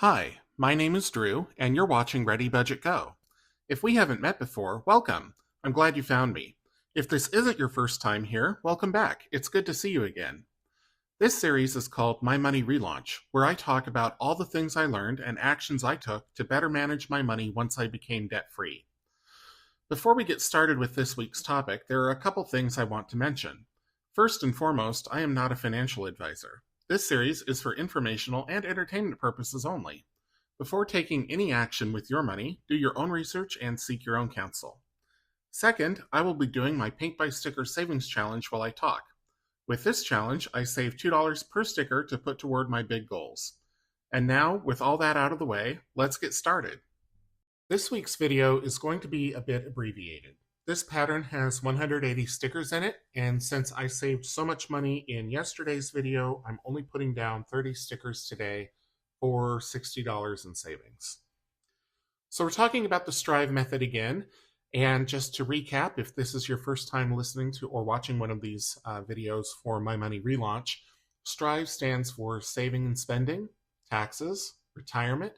Hi, my name is Drew, and you're watching Ready Budget Go. If we haven't met before, welcome. I'm glad you found me. If this isn't your first time here, welcome back. It's good to see you again. This series is called My Money Relaunch, where I talk about all the things I learned and actions I took to better manage my money once I became debt free. Before we get started with this week's topic, there are a couple things I want to mention. First and foremost, I am not a financial advisor. This series is for informational and entertainment purposes only. Before taking any action with your money, do your own research and seek your own counsel. Second, I will be doing my Paint by Sticker Savings Challenge while I talk. With this challenge, I save $2 per sticker to put toward my big goals. And now, with all that out of the way, let's get started. This week's video is going to be a bit abbreviated. This pattern has 180 stickers in it, and since I saved so much money in yesterday's video, I'm only putting down 30 stickers today for $60 in savings. So we're talking about the Strive method again, and just to recap, if this is your first time listening to or watching one of these videos for My Money Relaunch, Strive stands for Saving and Spending, Taxes, Retirement,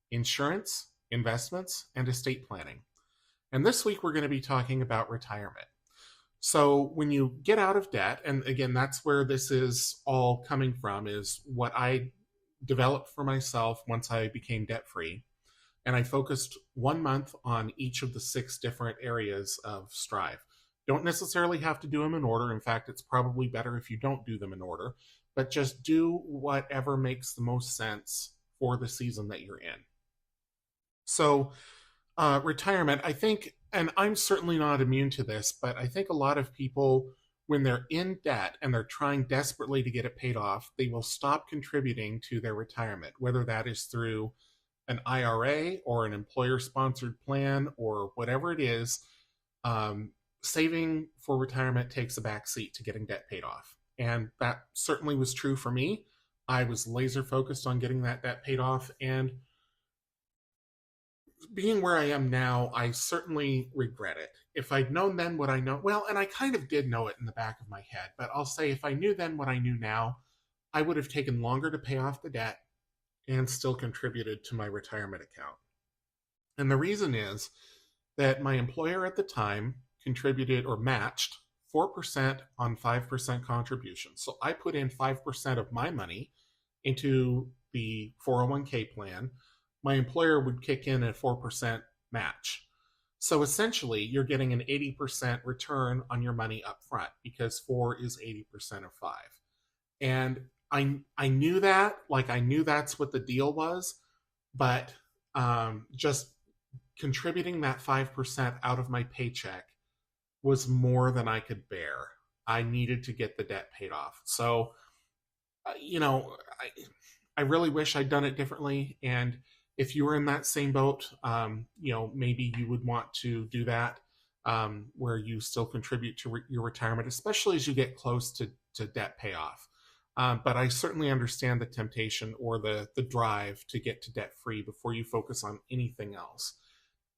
Insurance, Investments, and Estate Planning. And this week we're going to be talking about retirement. So when you get out of debt, and again, that's where this is all coming from, is what I developed for myself once I became debt free. And I focused 1 month on each of the 6 different areas of Strive. Don't necessarily have to do them in order. In fact, it's probably better if you don't do them in order, but just do whatever makes the most sense for the season that you're in. So retirement, I think, and I'm certainly not immune to this, but I think a lot of people, when they're in debt and they're trying desperately to get it paid off, they will stop contributing to their retirement, whether that is through an IRA or an employer-sponsored plan or whatever it is. Saving for retirement takes a back seat to getting debt paid off. And that certainly was true for me. I was laser focused on getting that debt paid off, and being where I am now, I certainly regret it. If I'd known then what I know, well, and I kind of did know it in the back of my head, but I'll say if I knew then what I knew now, I would have taken longer to pay off the debt and still contributed to my retirement account. And the reason is that my employer at the time contributed or matched 4% on 5% contribution. So I put in 5% of my money into the 401k plan. My employer would kick in a 4% match. So essentially, you're getting an 80% return on your money up front because 4 is 80% of 5. And I knew that, like I knew that's what the deal was, but just contributing that 5% out of my paycheck was more than I could bear. I needed to get the debt paid off. So, I really wish I'd done it differently. And if you were in that same boat, maybe you would want to do that, where you still contribute to your retirement, especially as you get close to debt payoff. But I certainly understand the temptation or the drive to get to debt free before you focus on anything else.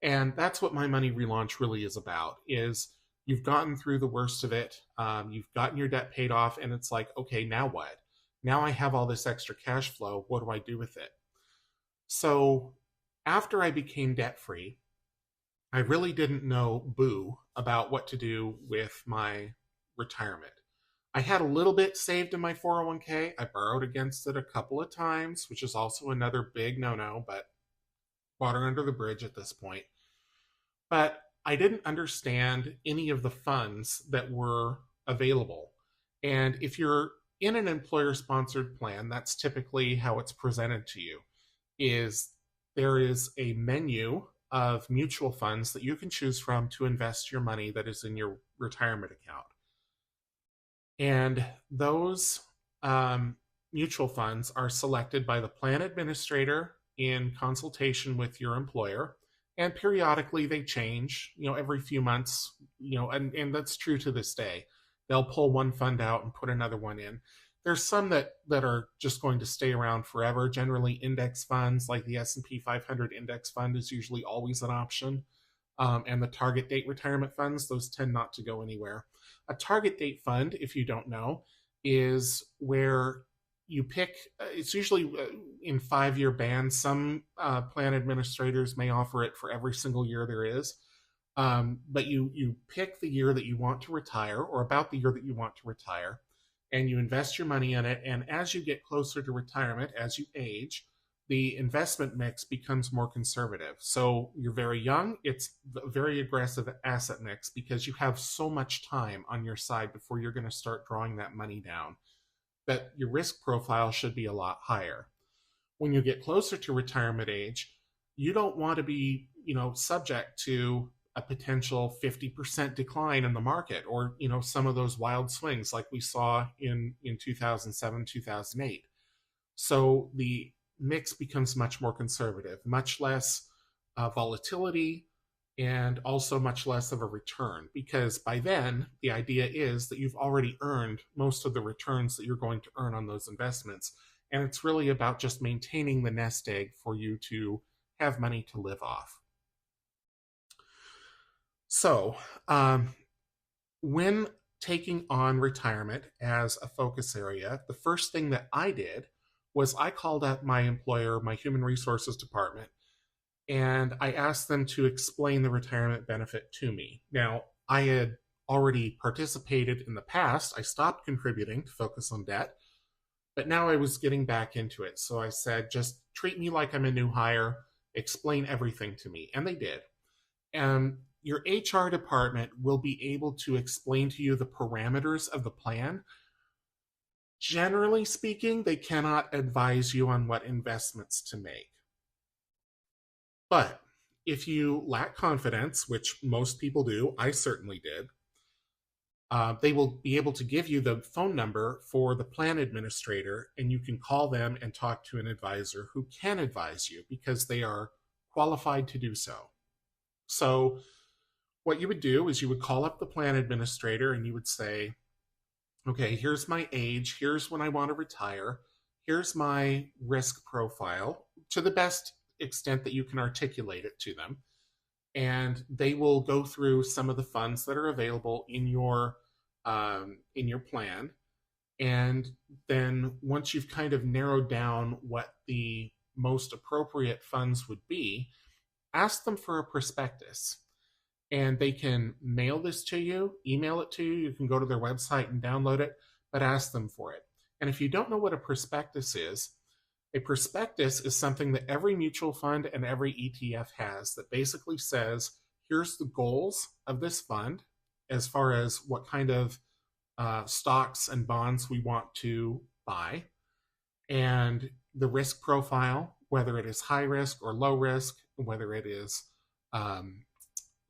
And that's what My Money Relaunch really is about, is you've gotten through the worst of it. You've gotten your debt paid off, and it's like, okay, now what? Now I have all this extra cash flow. What do I do with it? So after I became debt free, I really didn't know boo about what to do with my retirement. I had a little bit saved in my 401k. I borrowed against it a couple of times, which is also another big no-no, but water under the bridge at this point. But I didn't understand any of the funds that were available. And if you're in an employer-sponsored plan, that's typically how it's presented to you, is there is a menu of mutual funds that you can choose from to invest your money that is in your retirement account. And those mutual funds are selected by the plan administrator in consultation with your employer. And periodically they change, every few months, and that's true to this day. They'll pull one fund out and put another one in. There's some that are just going to stay around forever. Generally, index funds like the S&P 500 index fund is usually always an option. And the target date retirement funds, those tend not to go anywhere. A target date fund, if you don't know, is where you pick, it's usually in 5-year bands. Some plan administrators may offer it for every single year there is. But you pick the year that you want to retire, or about the year that you want to retire, and you invest your money in it. And as you get closer to retirement, as you age, the investment mix becomes more conservative. So you're very young, it's a very aggressive asset mix because you have so much time on your side before you're going to start drawing that money down, that your risk profile should be a lot higher. When you get closer to retirement age, you don't want to be, subject to a potential 50% decline in the market, or, some of those wild swings like we saw in 2007, 2008. So the mix becomes much more conservative, much less volatility, and also much less of a return, because by then the idea is that you've already earned most of the returns that you're going to earn on those investments, and it's really about just maintaining the nest egg for you to have money to live off. So when taking on retirement as a focus area, the first thing that I did was I called up my employer, my human resources department, and I asked them to explain the retirement benefit to me. Now, I had already participated in the past. I stopped contributing to focus on debt, but now I was getting back into it. So I said, just treat me like I'm a new hire, explain everything to me. And they did. And your HR department will be able to explain to you the parameters of the plan. Generally speaking, they cannot advise you on what investments to make. But if you lack confidence, which most people do, I certainly did, they will be able to give you the phone number for the plan administrator, and you can call them and talk to an advisor who can advise you because they are qualified to do so. So what you would do is you would call up the plan administrator and you would say, okay, here's my age, here's when I want to retire, here's my risk profile, to the best extent that you can articulate it to them. And they will go through some of the funds that are available in your plan. And then once you've kind of narrowed down what the most appropriate funds would be, ask them for a prospectus. And they can mail this to you, email it to you. You can go to their website and download it, but ask them for it. And if you don't know what a prospectus is something that every mutual fund and every ETF has, that basically says, here's the goals of this fund as far as what kind of stocks and bonds we want to buy, and the risk profile, whether it is high risk or low risk, whether it is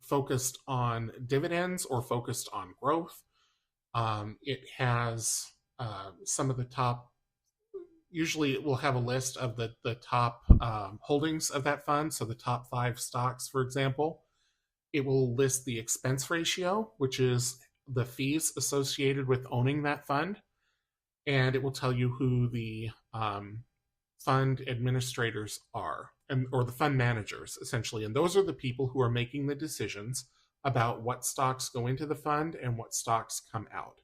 focused on dividends or focused on growth. It has some of the top, usually it will have a list of the top holdings of that fund. So the top 5 stocks, for example. It will list the expense ratio, which is the fees associated with owning that fund. And it will tell you who the fund administrators are, or the fund managers, essentially. And those are the people who are making the decisions about what stocks go into the fund and what stocks come out.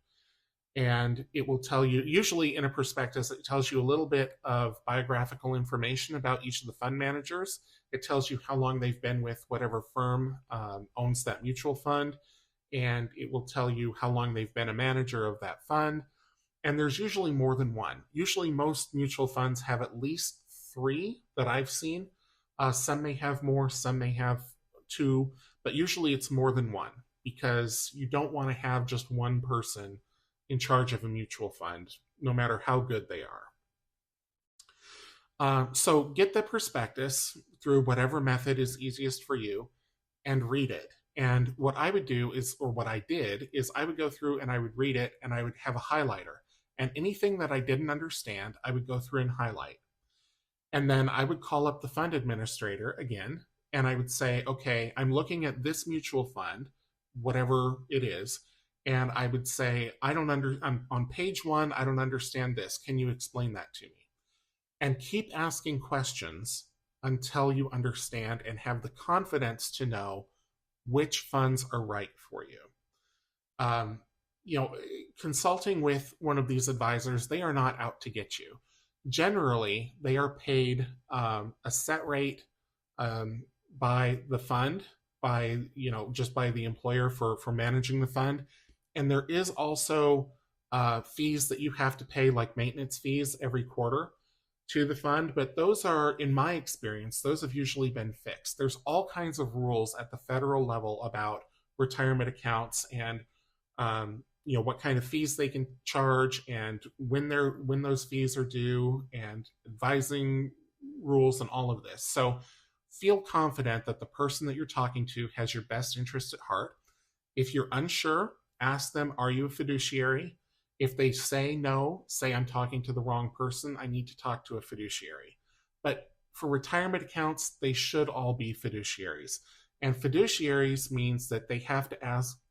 And it will tell you, usually in a prospectus, it tells you a little bit of biographical information about each of the fund managers. It tells you how long they've been with whatever firm owns that mutual fund. And it will tell you how long they've been a manager of that fund. And there's usually more than one. Usually most mutual funds have at least 3 that I've seen. Some may have more, some may have 2, but usually it's more than one, because you don't want to have just one person in charge of a mutual fund, no matter how good they are. So get the prospectus through whatever method is easiest for you and read it. And what I would do is, or what I did, is I would go through and I would read it and I would have a highlighter. And anything that I didn't understand, I would go through and highlight. And then I would call up the fund administrator again, and I would say, okay, I'm looking at this mutual fund, whatever it is, and I would say, I'm on page 1, I don't understand this. Can you explain that to me? And keep asking questions until you understand and have the confidence to know which funds are right for you. you know, consulting with one of these advisors, they are not out to get you. Generally, they are paid a set rate um, by the fund, by just by the employer for managing the fund, and there is also fees that you have to pay, like maintenance fees every quarter to the fund. But those are, in my experience, those have usually been fixed. There's all kinds of rules at the federal level about retirement accounts and what kind of fees they can charge and when those fees are due and advising rules and all of this. So feel confident that the person that you're talking to has your best interest at heart. If you're unsure, ask them, are you a fiduciary? If they say no, say, I'm talking to the wrong person, I need to talk to a fiduciary. But for retirement accounts, they should all be fiduciaries. And fiduciaries means that they have to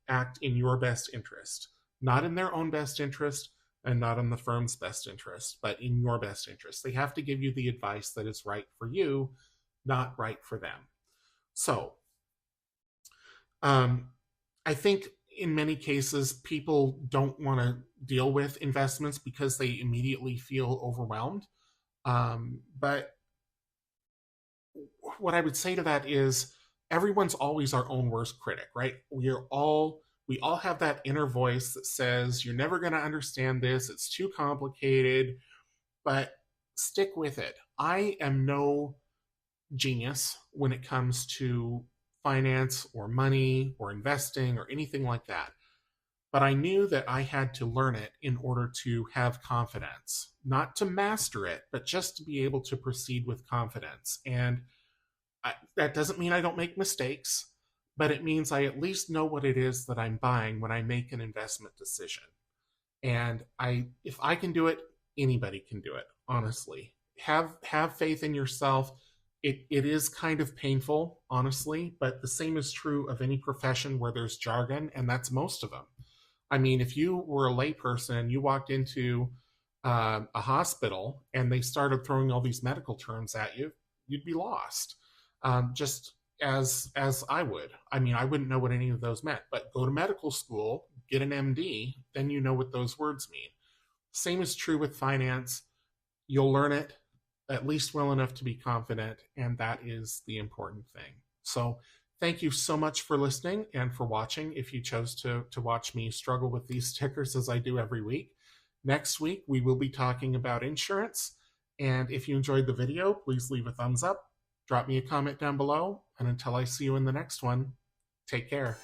act in your best interest, not in their own best interest and not in the firm's best interest, but in your best interest. They have to give you the advice that is right for you, not right for them. So I think in many cases, people don't want to deal with investments because they immediately feel overwhelmed. But what I would say to that is everyone's always our own worst critic, right? We all have that inner voice that says, you're never going to understand this. It's too complicated, but stick with it. I am no genius when it comes to finance or money or investing or anything like that. But I knew that I had to learn it in order to have confidence, not to master it, but just to be able to proceed with confidence. And that doesn't mean I don't make mistakes, but it means I at least know what it is that I'm buying when I make an investment decision. And if I can do it, anybody can do it, honestly. Have faith in yourself. It is kind of painful, honestly, but the same is true of any profession where there's jargon, and that's most of them. I mean, if you were a layperson and you walked into a hospital and they started throwing all these medical terms at you, you'd be lost. Just as I would. I mean, I wouldn't know what any of those meant, but go to medical school, get an MD, then you know what those words mean. Same is true with finance. You'll learn it at least well enough to be confident, and that is the important thing. So thank you so much for listening and for watching. If you chose to watch me struggle with these stickers as I do every week. Next week, we will be talking about insurance. And if you enjoyed the video, please leave a thumbs up, drop me a comment down below, and until I see you in the next one, take care.